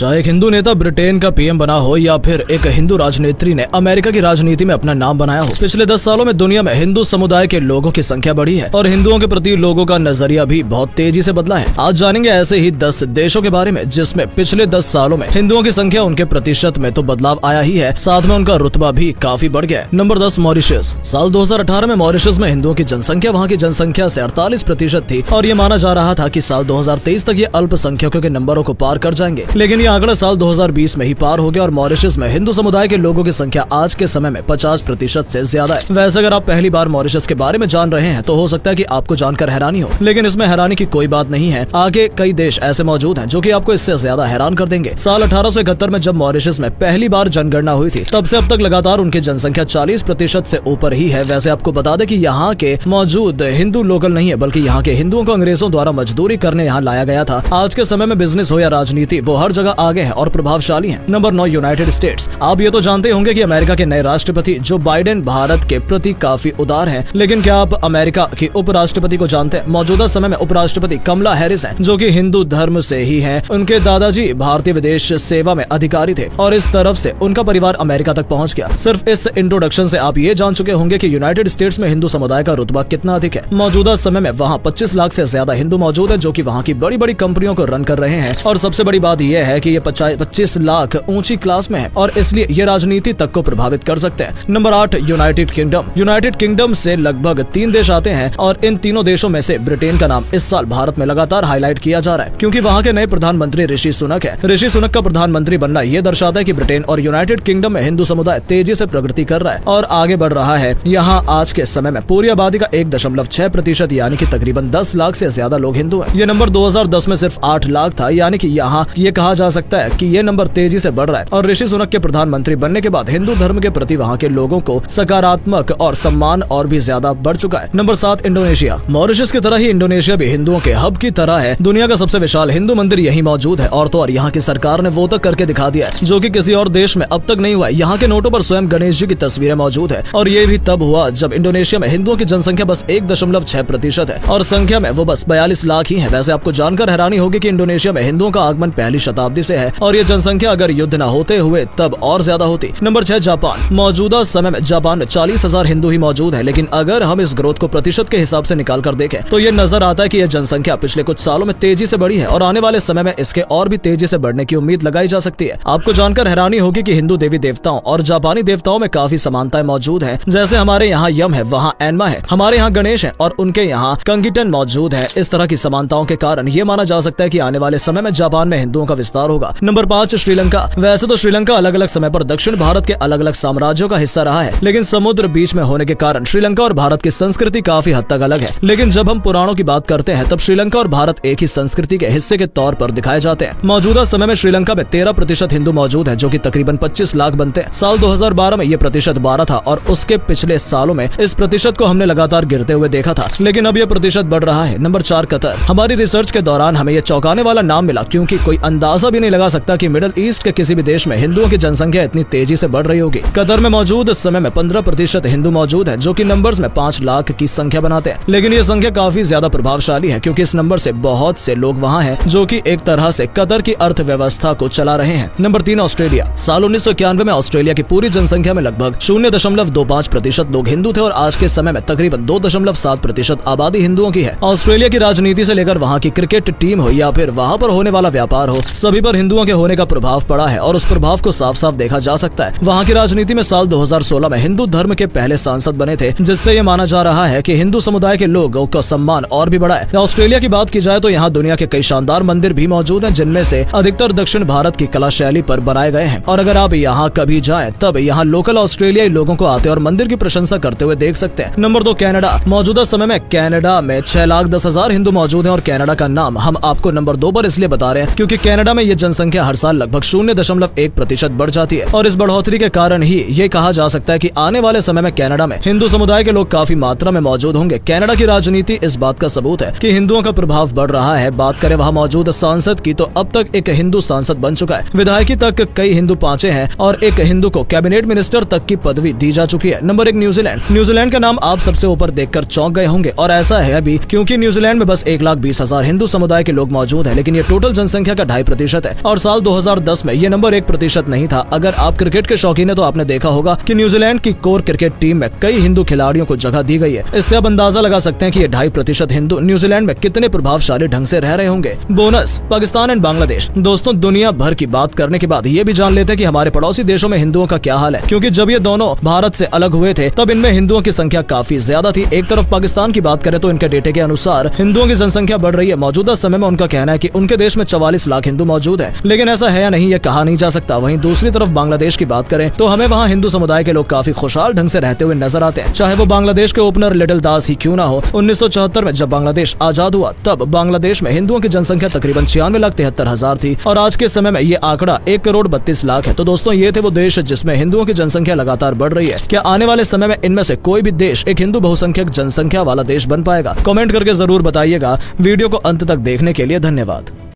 चाहे एक हिंदू नेता ब्रिटेन का पीएम बना हो या फिर एक हिंदू राजनेत्री ने अमेरिका की राजनीति में अपना नाम बनाया हो, पिछले 10 सालों में दुनिया में हिंदू समुदाय के लोगों की संख्या बढ़ी है और हिंदुओं के प्रति लोगों का नजरिया भी बहुत तेजी से बदला है। आज जानेंगे ऐसे ही 10 देशों के बारे में जिसमें पिछले 10 सालों में हिंदुओं की संख्या उनके प्रतिशत में तो बदलाव आया ही है, साथ में उनका रुतबा भी काफी बढ़ गया है। Number 10 Mauritius. साल 2018 में मॉरिशस में हिंदुओं की जनसंख्या वहाँ की जनसंख्या से 48% थी और ये माना जा रहा था कि साल 2023 तक ये अल्पसंख्यकों के नंबरों को पार कर जाएंगे, लेकिन ये आंकड़ा साल 2020 में ही पार हो गया और मॉरिशस में हिंदू समुदाय के लोगों की संख्या आज के समय में 50% से ज्यादा है। वैसे अगर आप पहली बार मॉरिशस के बारे में जान रहे हैं तो हो सकता है कि आपको जानकर हैरानी हो, लेकिन इसमें हैरानी की कोई बात नहीं है। आगे कई देश ऐसे मौजूद हैं जो कि आपको इससे ज्यादा हैरान कर देंगे। साल 1871 में जब मॉरिशस में पहली बार जनगणना हुई थी, तब से अब तक लगातार उनकी जनसंख्या 40% से ऊपर ही है। वैसे आपको बता दें कि यहाँ के मौजूद हिंदू लोकल नहीं है, बल्कि यहाँ के हिंदुओं को अंग्रेजों द्वारा मजदूरी करने यहाँ लाया गया था। आज के समय में बिजनेस हो या राजनीति, वो हर जगह आगे है और प्रभावशाली है। Number 9 United states. आप ये तो जानते होंगे कि अमेरिका के नए राष्ट्रपति जो बाइडेन भारत के प्रति काफी उदार हैं, लेकिन क्या आप अमेरिका की उपराष्ट्रपति को जानते हैं? मौजूदा समय में उपराष्ट्रपति कमला हैरिस हैं, जो कि हिंदू धर्म से ही हैं। उनके दादाजी भारतीय विदेश सेवा में अधिकारी थे और इस तरफ से उनका परिवार अमेरिका तक पहुंच गया। सिर्फ इस इंट्रोडक्शन से आप ये जान चुके होंगे कि यूनाइटेड स्टेट्स में हिंदू समुदाय का रुतबा कितना अधिक है। मौजूदा समय में वहाँ 25 लाख से ज्यादा हिंदू मौजूद है, जो कि वहाँ की बड़ी बड़ी कंपनियों को रन कर रहे हैं। और सबसे बड़ी बात यह है कि ये 25 लाख ऊंची क्लास में है और इसलिए ये राजनीति तक को प्रभावित कर सकते हैं। Number 8 United kingdom. United kingdom से लगभग 3 देश आते हैं और इन तीनों देशों में से ब्रिटेन का नाम इस साल भारत में लगातार हाईलाइट किया जा रहा है, क्योंकि वहाँ के नए प्रधानमंत्री ऋषि सुनक है। ऋषि सुनक का प्रधानमंत्री बनना ये दर्शाता है कि ब्रिटेन और यूनाइटेड किंगडम में हिंदू समुदाय तेजी से प्रगति कर रहा है और आगे बढ़ रहा है। यहाँ आज के समय में पूरी आबादी का 1.6% यानी कि तकरीबन 10 लाख से ज्यादा लोग हिंदू हैं। ये नंबर 2010 में सिर्फ 8 लाख था, यानी कि यहाँ ये कहा जा सकता है कि ये नंबर तेजी से बढ़ रहा है और ऋषि सुनक के प्रधानमंत्री बनने के बाद हिंदू धर्म के प्रति वहाँ के लोगों को सकारात्मक और सम्मान और भी ज्यादा बढ़ चुका है। Number 7 Indonesia. मॉरिशस की तरह ही इंडोनेशिया भी हिंदुओं के हब की तरह है। दुनिया का सबसे विशाल हिंदू मंदिर यही मौजूद है और तो और यहाँ की सरकार ने वो तक करके दिखा दिया है जो कि किसी और देश में अब तक नहीं हुआ है। यहाँ के नोटों पर स्वयं गणेश जी की तस्वीरें मौजूद है और ये भी तब हुआ जब इंडोनेशिया में हिंदुओं की जनसंख्या बस 1.6% है और संख्या में वो बस 42 लाख ही है। वैसे आपको जानकर हैरानी होगी कि इंडोनेशिया में हिंदुओं का आगमन पहली शताब्दी से है और ये जनसंख्या अगर युद्ध न होते हुए तब और ज्यादा होती। Number 6 Japan. मौजूदा समय में जापान में 40,000 हिंदू ही मौजूद है, लेकिन अगर हम इस ग्रोथ को प्रतिशत के हिसाब से निकाल कर देखें तो ये नजर आता है कि यह जनसंख्या पिछले कुछ सालों में तेजी से बढ़ी है और आने वाले समय में इसके और भी तेजी से बढ़ने की उम्मीद लगाई जा सकती है। आपको जानकर हैरानी होगी कि हिंदू देवी देवताओं और जापानी देवताओं में काफी समानताएं मौजूद है। जैसे हमारे यहाँ यम है, वहाँ एनमा है, हमारे यहाँ गणेश है और उनके यहाँ कंगिटन मौजूद है। इस तरह की समानताओं के कारण ये माना जा सकता है कि आने वाले समय में जापान में हिंदुओं का विस्तार होगा। नंबर 5 श्रीलंका। वैसे तो श्रीलंका अलग अलग समय पर दक्षिण भारत के अलग अलग साम्राज्यों का हिस्सा रहा है, लेकिन समुद्र बीच में होने के कारण श्रीलंका और भारत की संस्कृति काफी हद तक अलग है। लेकिन जब हम पुराणों की बात करते हैं तब श्रीलंका और भारत एक ही संस्कृति के हिस्से के तौर पर दिखाए जाते हैं। मौजूदा समय में श्रीलंका में 13% हिंदू मौजूद है, जो कि तकरीबन 25 लाख बनते हैं। साल 2012 में ये प्रतिशत 12 था और उसके पिछले सालों में इस प्रतिशत को हमने लगातार गिरते हुए देखा था, लेकिन अब यह प्रतिशत बढ़ रहा है। Number 4 Qatar. हमारी रिसर्च के दौरान हमें यह चौंकाने वाला नाम मिला, क्योंकि कोई अंदाजा भी नहीं लगा सकता कि मिडिल ईस्ट के किसी भी देश में हिंदुओं की जनसंख्या इतनी तेजी से बढ़ रही होगी। कतर में मौजूद समय में 15% हिंदू मौजूद है, जो कि नंबर्स में 5 लाख की संख्या बनाते हैं, लेकिन ये संख्या काफी ज्यादा प्रभावशाली है क्योंकि इस नंबर से बहुत से लोग वहाँ हैं जो कि एक तरह से कतर की अर्थव्यवस्था को चला रहे हैं। Number 3 Australia. साल 1991 में ऑस्ट्रेलिया की पूरी जनसंख्या में लगभग 0.25% लोग हिंदू थे और आज के समय में तकरीबन 2.7% आबादी हिंदुओं की है। ऑस्ट्रेलिया की राजनीति से लेकर वहाँ की क्रिकेट टीम हो या फिर वहाँ पर होने वाला व्यापार हो, सभी पर हिंदुओं के होने का प्रभाव पड़ा है और उस प्रभाव को साफ साफ देखा जा सकता है। वहाँ की राजनीति में साल 2016 में हिंदू धर्म के पहले सांसद बने थे, जिससे ये माना जा रहा है कि हिंदू समुदाय के लोगों का सम्मान और भी बढ़ा है। ऑस्ट्रेलिया की बात की जाए तो यहाँ दुनिया के कई शानदार मंदिर भी मौजूद हैं, जिनमें से अधिकतर दक्षिण भारत की कला शैली पर बनाए गए हैं और अगर आप यहाँ कभी जाएं तब यहाँ लोकल ऑस्ट्रेलियाई लोगों को आते और मंदिर की प्रशंसा करते हुए देख सकते हैं। Number 2 Canada. मौजूदा समय में कनाडा में 6,10,000 हिंदू मौजूद हैं और कनाडा का नाम हम आपको नंबर 2 पर इसलिए बता रहे हैं क्योंकि कनाडा में ये जनसंख्या हर साल लगभग 0.1% बढ़ जाती है और इस बढ़ोतरी के कारण ही ये कहा जा सकता है कि आने वाले समय में कनाडा में हिंदू समुदाय के लोग काफी मात्रा में मौजूद होंगे। कनाडा की राजनीति इस बात का सबूत है कि हिंदुओं का प्रभाव बढ़ रहा है। बात करें वहाँ मौजूद सांसद की तो अब तक एक हिंदू सांसद बन चुका है, विधायकी तक कई हिंदू पांचे हैं और एक हिंदू को कैबिनेट मिनिस्टर तक की पदवी दी जा चुकी है। Number 1 New Zealand. न्यूजीलैंड का नाम आप सबसे ऊपर देखकर चौंक गए होंगे और ऐसा है अभी क्योंकि न्यूजीलैंड में बस 1,20,000 हिंदू समुदाय के लोग मौजूद है, लेकिन ये टोटल जनसंख्या का 2.5% प्रतिशत है और साल 2010 में ये नंबर 1% नहीं था। अगर आप क्रिकेट के शौकीन है तो आपने देखा होगा कि न्यूजीलैंड की कोर क्रिकेट टीम में कई हिंदू खिलाड़ियों को जगह दी गई है। इससे आप अंदाजा लगा सकते हैं कि ये 2.5% हिंदू न्यूजीलैंड में कितने प्रभावशाली ढंग से रह रहे होंगे। Bonus, Pakistan and Bangladesh. दोस्तों, दुनिया भर की बात करने के बाद ये भी जान लेते हैं कि हमारे पड़ोसी देशों में हिंदुओं का क्या हाल है, क्योंकि जब ये दोनों भारत से अलग हुए थे तब इनमें हिंदुओं की संख्या काफी ज्यादा थी। एक तरफ पाकिस्तान की बात करें तो इनके डेटे के अनुसार हिंदुओं की जनसंख्या बढ़ रही है। मौजूदा समय में उनका कहना है कि उनके देश में 44 लाख हिंदू मौजूद है, लेकिन ऐसा है या नहीं ये कहा नहीं जा सकता। वहीं दूसरी तरफ बांग्लादेश की बात करें तो हमें वहाँ हिंदू समुदाय के लोग काफी खुशहाल ढंग से रहते हुए नजर आते हैं, चाहे वो बांग्लादेश के ओपनर लिटिल दास ही क्यों ना हो। 1974 में जब बांग्लादेश आजाद हुआ तब बांग्लादेश में हिंदुओं की जनसंख्या तकरीबन 96,73,000 थी और आज के समय में ये आंकड़ा 1,32 लाख है। तो दोस्तों, ये थे वो देश जिसमें हिंदुओं की जनसंख्या लगातार बढ़ रही है। क्या आने वाले समय में इनमें से कोई भी देश एक हिंदू बहुसंख्यक जनसंख्या वाला देश बन पाएगा? कमेंट करके जरूर बताइएगा। वीडियो को अंत तक देखने के लिए धन्यवाद।